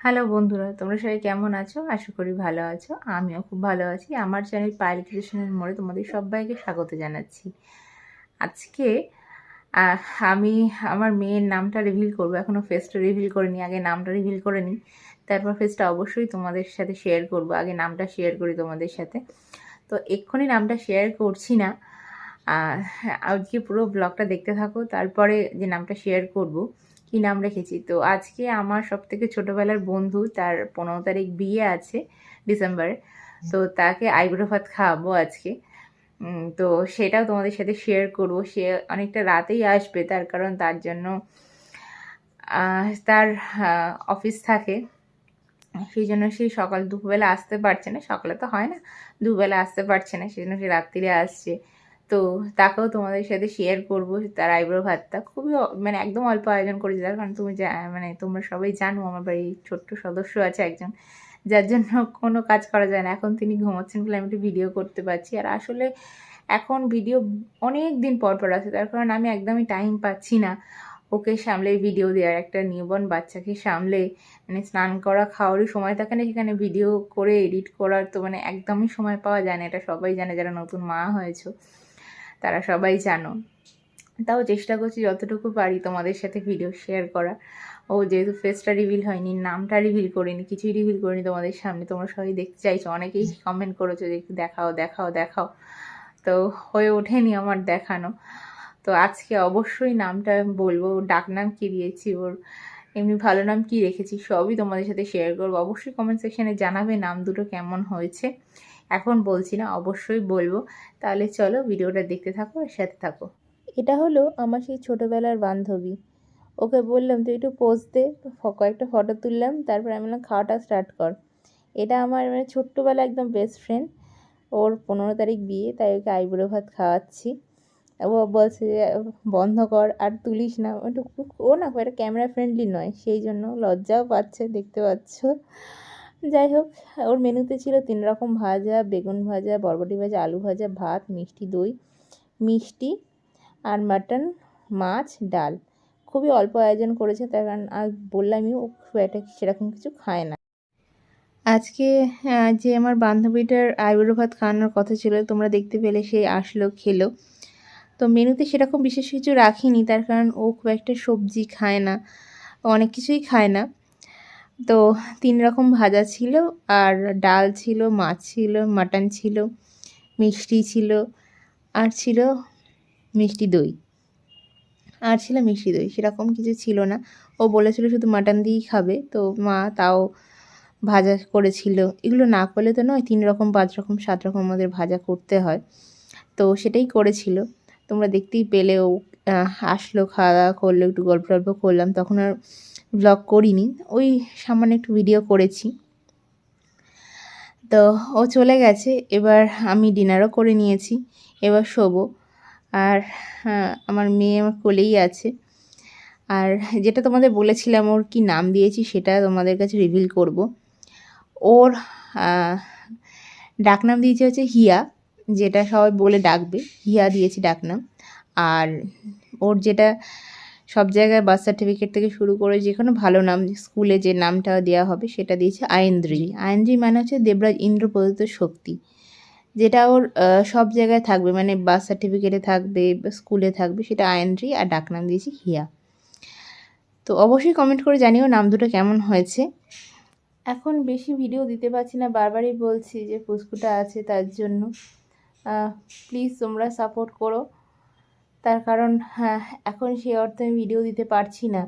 Hello বন্ধুরা, তোমরা সবাই কেমন আছো? আশা করি ভালো আছো। আমিও খুব ভালো আছি। আমার চ্যানেল পায়েল ক্রিয়েশনের মোড়ে তোমাদের সবাইকে স্বাগত জানাচ্ছি। আজকে আহ, আমি আমার মেয়ের নামটা রিভিল করবো। এখনও ফেসটা রিভিল করিনি, আগে নামটা রিভিল করে নিই, তারপর ফেসটা অবশ্যই তোমাদের সাথে শেয়ার করব। আগে নামটা শেয়ার করি তোমাদের সাথে। তো এক্ষুনি নামটা শেয়ার করছি না, আজকে পুরো ব্লগটা দেখতে থাকো, তারপরে যে নামটা শেয়ার করব কি নাম রেখেছি। তো আজকে আমার সবথেকে ছোটোবেলার বন্ধু, তার 15 তারিখ বিয়ে আছে ডিসেম্বরে। তো তাকে আইবুড়ো ভাত খাওয়াবো আজকে। তো সেটাও তোমাদের সাথে শেয়ার করব। সে অনেকটা রাতেই আসবে, তার কারণ তার জন্য তার অফিস থাকে, সেই জন্য সে সকাল দুপুরবেলা আসতে পারছে না। সকালে তো হয় না, দুবেলা আসতে পারছে না, সেই জন্য সে রাত্রিরে আসছে। তো তাকেও তোমাদের সাথে শেয়ার করব। তার আইব্রো ভাতটা খুবই মানে একদম অল্প আয়োজন করেছি, তার কারণ তুমি মানে তোমরা সবাই জানো আমার বাড়ির ছোট্ট সদস্য আছে একজন, যার জন্য কোনো কাজ করা যায় না। এখন তিনি ঘুমোচ্ছেন বলে আমি একটু ভিডিও করতে পারছি। আর আসলে এখন ভিডিও অনেক দিন পর পর আসে, তার কারণ আমি একদমই টাইম পাচ্ছি না ওকে সামলে ভিডিও দেওয়ার। একটা নিউবর্ন বাচ্চাকে সামলে মানে স্নান করা খাওয়ারই সময় থাকে না, সেখানে ভিডিও করে এডিট করার তো মানে একদমই সময় পাওয়া যায় না। এটা সবাই জানে, যারা নতুন মা হয়েছো তারা সবাই জানো। তাও চেষ্টা করছি যতটুকু পারি তোমাদের সাথে ভিডিও শেয়ার করা। ও যেহেতু ফেসটা রিভিল হয়নি, নামটা রিভিল করিনি, কিছুই রিভিল করিনি তোমাদের সামনে, তোমরা সবাই দেখতে চাইছো, অনেকেই কমেন্ট করেছো যে একটু দেখাও দেখাও দেখাও, তো হয়ে ওঠেনি আমার দেখানো। তো আজকে অবশ্যই নামটা বলবো। ওর ডাকনাম কী দিয়েছি, ওর এমনি ভালো নাম কী রেখেছি, সবই তোমাদের সাথে শেয়ার করবো। অবশ্যই কমেন্ট সেকশানে জানাবে নাম দুটো কেমন হয়েছে। এখন বলছি না, অবশ্যই বলবো। তাহলে চলো ভিডিওটা দেখতে থাকো আর সাথে থাকো। এটা হলো আমার সেই ছোটোবেলার বান্ধবী। ওকে বললাম তুই একটু পোজ দে, কয়েকটা ফটো তুললাম, তারপর আমি বললাম খাওয়াটা স্টার্ট কর। এটা আমার মানে ছোট্টবেলা একদম বেস্ট ফ্রেন্ড। ওর 15 তারিখ বিয়ে, তাই ওকে আইবুড়ো ভাত খাওয়াচ্ছি। ও বলছে যে বন্ধ কর আর তুলিস না, একটু ও না এটা ক্যামেরা ফ্রেন্ডলি নয়, সেই জন্য লজ্জাও পাচ্ছে, দেখতে পাচ্ছ। যাই হোক, ওর মেনুতে ছিল 3 রকম ভাজা, বেগুন ভাজা, বরবটি ভাজা, আলু ভাজা, ভাত, মিষ্টি দই, মিষ্টি আর মাটন, মাছ, ডাল। খুবই অল্প আয়োজন করেছে, তার কারণ আর বললামই ও খুব একটা সেরকম কিছু খায় না। আজকে যে আমার বান্ধবীটার আইবুড়ো ভাত খাওয়ানোর কথা ছিল, তোমরা দেখতে পেলে, সে আসলো, খেলো। তো মেনুতে সেরকম বিশেষ কিছু রাখিনি, তার কারণ ও খুব একটা সবজি খায় না, অনেক কিছুই খায় না। তো 3 রকম ভাজা ছিল, আর ডাল ছিল, মাছ ছিল, মাটন ছিল, মিষ্টি ছিল, আর ছিল মিষ্টি দই। সেরকম কিছু ছিল না। ও বলেছিল শুধু মাটন দিয়েই খাবে, তো মা তাও ভাজা করেছিল। এগুলো না করলে তো নয়, 3 রকম 5 রকম 7 রকম আমাদের ভাজা করতে হয়, তো সেটাই করেছিল। তোমরা দেখতেই পেলে ও আসলো, খাওয়া দাওয়া করলো, একটু গল্প টল্প করলাম, তখন আর ব্লগ করিনি, ওই সামান্য একটু ভিডিও করেছি। তো ও চলে গেছে, এবার আমি ডিনারও করে নিয়েছি, এবার শোবো। আর আমার মেয়ে আমার কোলেই আছে। আর যেটা তোমাদের বলেছিলাম ওর কি নাম দিয়েছি, সেটা তোমাদের কাছে রিভিল করব। ওর ডাকনাম দিয়েছি হচ্ছে হিয়া, যেটা সবাই বলে ডাকবে, হিয়া দিয়েছি ডাকনাম। আর ওর যেটা সব জায়গায় বার্থ সার্টিফিকেট থেকে শুরু করে যে কোনো ভালো নাম, স্কুলে যে নামটা দেওয়া হবে সেটা দিয়েছে আয়েন্দ্রি। আয়েন্দ্রি মানে হচ্ছে দেবরাজ ইন্দ্র প্রদত্ত শক্তি, যেটা ওর সব জায়গায় থাকবে, মানে বার্থ সার্টিফিকেটে থাকবে, স্কুলে থাকবে, সেটা আয়েন্দ্রি। আর ডাকনাম দিয়েছি হিয়া। তো অবশ্যই কমেন্ট করে জানিও নাম দুটো কেমন হয়েছে। এখন বেশি ভিডিও দিতে পারছি না, বারবারই বলছি যে পুস্কুটা আছে তার জন্য। প্লিজ তোমরা সাপোর্ট করো, তার কারণ এখন সেই অর্থে আমি ভিডিও দিতে পারছি না।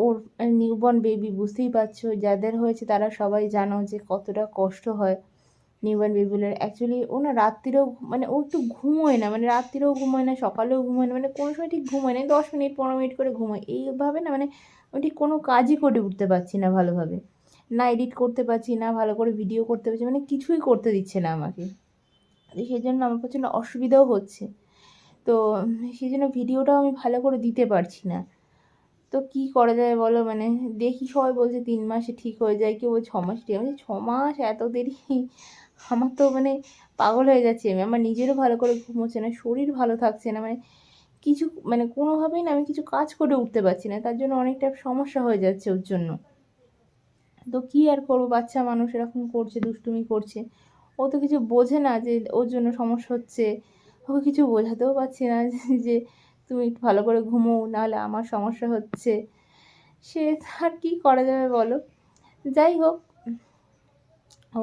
ওর নিউবর্ন বেবি, বুঝতেই পারছো, যাদের হয়েছে তারা সবাই জানো যে কতটা কষ্ট হয় নিউবর্ন বেবিগুলোর। অ্যাকচুয়ালি ও না রাত্রিরেও মানে ও একটু ঘুমোয় না, মানে রাত্রিরেও ঘুমোয় না, সকালেও ঘুমোয় না, মানে কোনো সময় ঠিক ঘুমোয় না, 10 মিনিট 15 মিনিট করে ঘুমোয়, এইভাবে না মানে আমি ঠিক কোনো কাজই করে উঠতে পারছি না ভালোভাবে, না এডিট করতে পারছি না, ভালো করে ভিডিও করতে পারছি, মানে কিছুই করতে দিচ্ছে না আমাকে। সেই জন্য আমার প্রচণ্ড অসুবিধাও হচ্ছে। তো সেই জন্য ভিডিওটাও আমি ভালো করে দিতে পারছি না। তো কী করা যায় বলো, মানে দেখি সবাই বলছে 3 মাসে ঠিক হয়ে যায়, কেউ 6 মাস ঠিক, আমি 6 মাস এত দেরি, আমার তো মানে পাগল হয়ে যাচ্ছি আমি। আমার নিজেরও ভালো করে ঘুম হচ্ছে না, শরীর ভালো থাকছে না, মানে কিছু মানে কোনোভাবেই না আমি কিছু কাজ করে উঠতে পারছি না, তার জন্য অনেকটা সমস্যা হয়ে যাচ্ছে ওর জন্য। তো কী আর করবো, বাচ্চা মানুষ এরকম করছে, দুষ্টুমি করছে। ও তো কিছু বোঝে না যে ওর জন্য সমস্যা হচ্ছে। ওকে কিছু বোঝাতেও পারছি না যে তুমি একটু ভালো করে ঘুমোও, নাহলে আমার সমস্যা হচ্ছে। সে আর কী করা যাবে বলো। যাই হোক, ও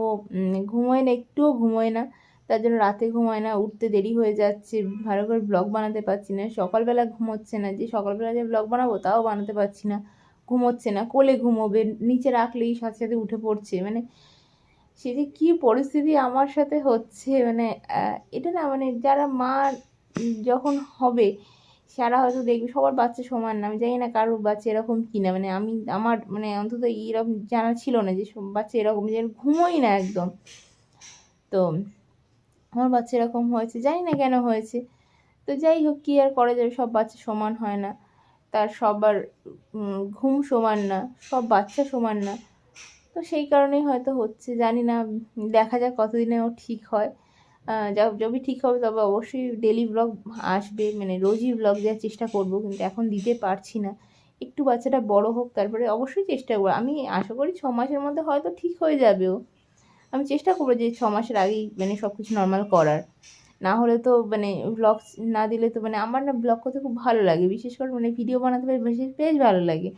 ঘুমোয় না, একটুও ঘুমোয় না। তার জন্য রাতে ঘুমায় না, উঠতে দেরি হয়ে যাচ্ছে, ভালো করে ব্লগ বানাতে পারছি না। সকালবেলা ঘুমোচ্ছে না, যে সকালবেলা যে ব্লগ বানাবো তাও বানাতে পারছি না। ঘুমোচ্ছে না, কোলে ঘুমোবে, নিচে রাখলেই সাথে সাথে উঠে পড়ছে। মানে সে যে কী পরিস্থিতি আমার সাথে হচ্ছে, মানে এটা না, মানে যারা মা যখন হবে সারা হয়তো দেখবে, সবার বাচ্চা সমান না। আমি জানি না কারোর বাচ্চা এরকম কি না, মানে আমার মানে অন্তত এরকম জানা ছিল না যে সব বাচ্চা এরকম, যে ঘুমোই না একদম। তো আমার বাচ্চা এরকম হয়েছে, জানি না কেন হয়েছে। তো যাই হোক, কী আর করা যাবে, সব বাচ্চা সমান হয় না, তার সবার ঘুম সমান না, সব বাচ্চা সমান না। তো সেই কারণেই হয়তো হচ্ছে, জানি না, দেখা যাক কতদিনে ও ঠিক হয়। যবে ঠিক হবে তবে অবশ্যই ডেলি ব্লগ আসবে, মানে রোজই ব্লগ দেওয়ার চেষ্টা করব, কিন্তু এখন দিতে পারছি না। একটু বাচ্চাটা বড় হোক, তারপরে অবশ্যই চেষ্টা করবো। আমি আশা করি 6 মাসের মধ্যে হয়তো ঠিক হয়ে যাবে ও। আমি চেষ্টা করবো যে 6 মাসের আগেই মানে সব কিছু নর্মাল করার। না হলে তো মানে ব্লগ না দিলে তো, মানে আমার না ব্লগ করতে খুব ভালো লাগে, বিশেষ করে মানে ভিডিও বানাতে বেশ ভালো লাগে।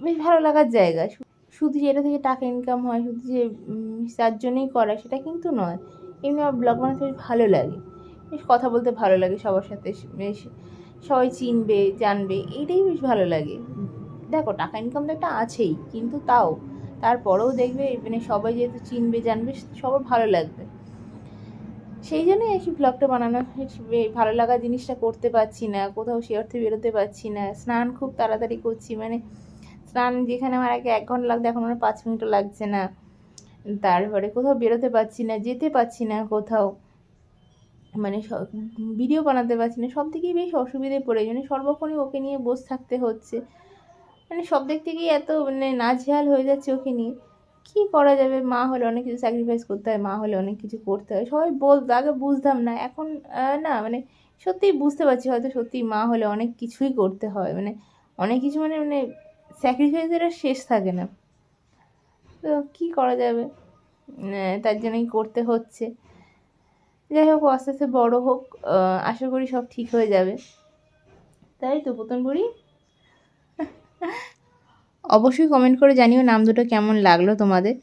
বেশ ভালো লাগার জায়গা। শুধু যে এটা থেকে টাকা ইনকাম হয়, শুধু যে তার জন্যই করা সেটা কিন্তু নয়। এমনি আমার ব্লগ বানাতে বেশ ভালো লাগে, বেশ কথা বলতে ভালো লাগে সবার সাথে, বেশ সবাই চিনবে জানবে, এইটাই বেশ ভালো লাগে। দেখো, টাকা ইনকাম তো একটা আছেই, কিন্তু তারপরেও দেখবে মানে সবাই যেহেতু চিনবে জানবে, সবার ভালো লাগবে। সেই জন্যই আর কি ব্লগটা বানানো। ভালো লাগা জিনিসটা করতে পারছি না, কোথাও সে অর্থে বেরোতে পারছি না। স্নান খুব তাড়াতাড়ি করছি, মানে স্নান যেখানে আমার আগে 1 ঘন্টা লাগতো এখন আমার 5 মিনিটও লাগছে না। তারপরে কোথাও বেরোতে পারছি না, যেতে পারছি না কোথাও, মানে ভিডিও বানাতে পারছি না। সব দিকেই বেশ অসুবিধায় পড়ে, মানে সর্বক্ষণই ওকে নিয়ে বসে থাকতে হচ্ছে। মানে সব দিক থেকেই এত মানে নাজেহাল হয়ে যাচ্ছে ওকে নিয়ে। কী করা যাবে, মা হলে অনেক কিছু স্যাক্রিফাইস করতে হয়, মা হলে অনেক কিছু করতে হয়। সবাই বলতো, আগে বুঝতাম না, এখন না মানে সত্যিই বুঝতে পারছি, হয়তো সত্যিই মা হলে অনেক কিছুই করতে হয়, মানে অনেক কিছু, মানে মানে স্যাক্রিফাইসের আর শেষ থাকে না। তো কী করা যাবে, তার জন্যই করতে হচ্ছে। যাই হোক, আস্তে আস্তে বড়ো হোক, আশা করি সব ঠিক হয়ে যাবে। তাই তো পুতুন বুড়ি। অবশ্যই কমেন্ট করে জানিও নাম দুটো কেমন লাগলো তোমাদের।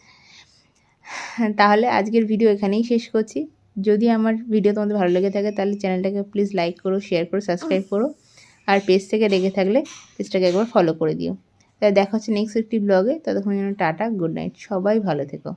তাহলে আজকের ভিডিও এখানেই শেষ করছি। যদি আমার ভিডিও তোমাদের ভালো লেগে থাকে তাহলে চ্যানেলটাকে প্লিজ লাইক করো, শেয়ার করো, সাবস্ক্রাইব করো। আর পেজ থেকে দেখে থাকলে পেজটাকে একবার ফলো করে দিও। তাহলে দেখা হচ্ছে নেক্সট একটি ব্লগে। ততক্ষণ জন্য টাটা, গুড নাইট, সবাই ভালো থেকো।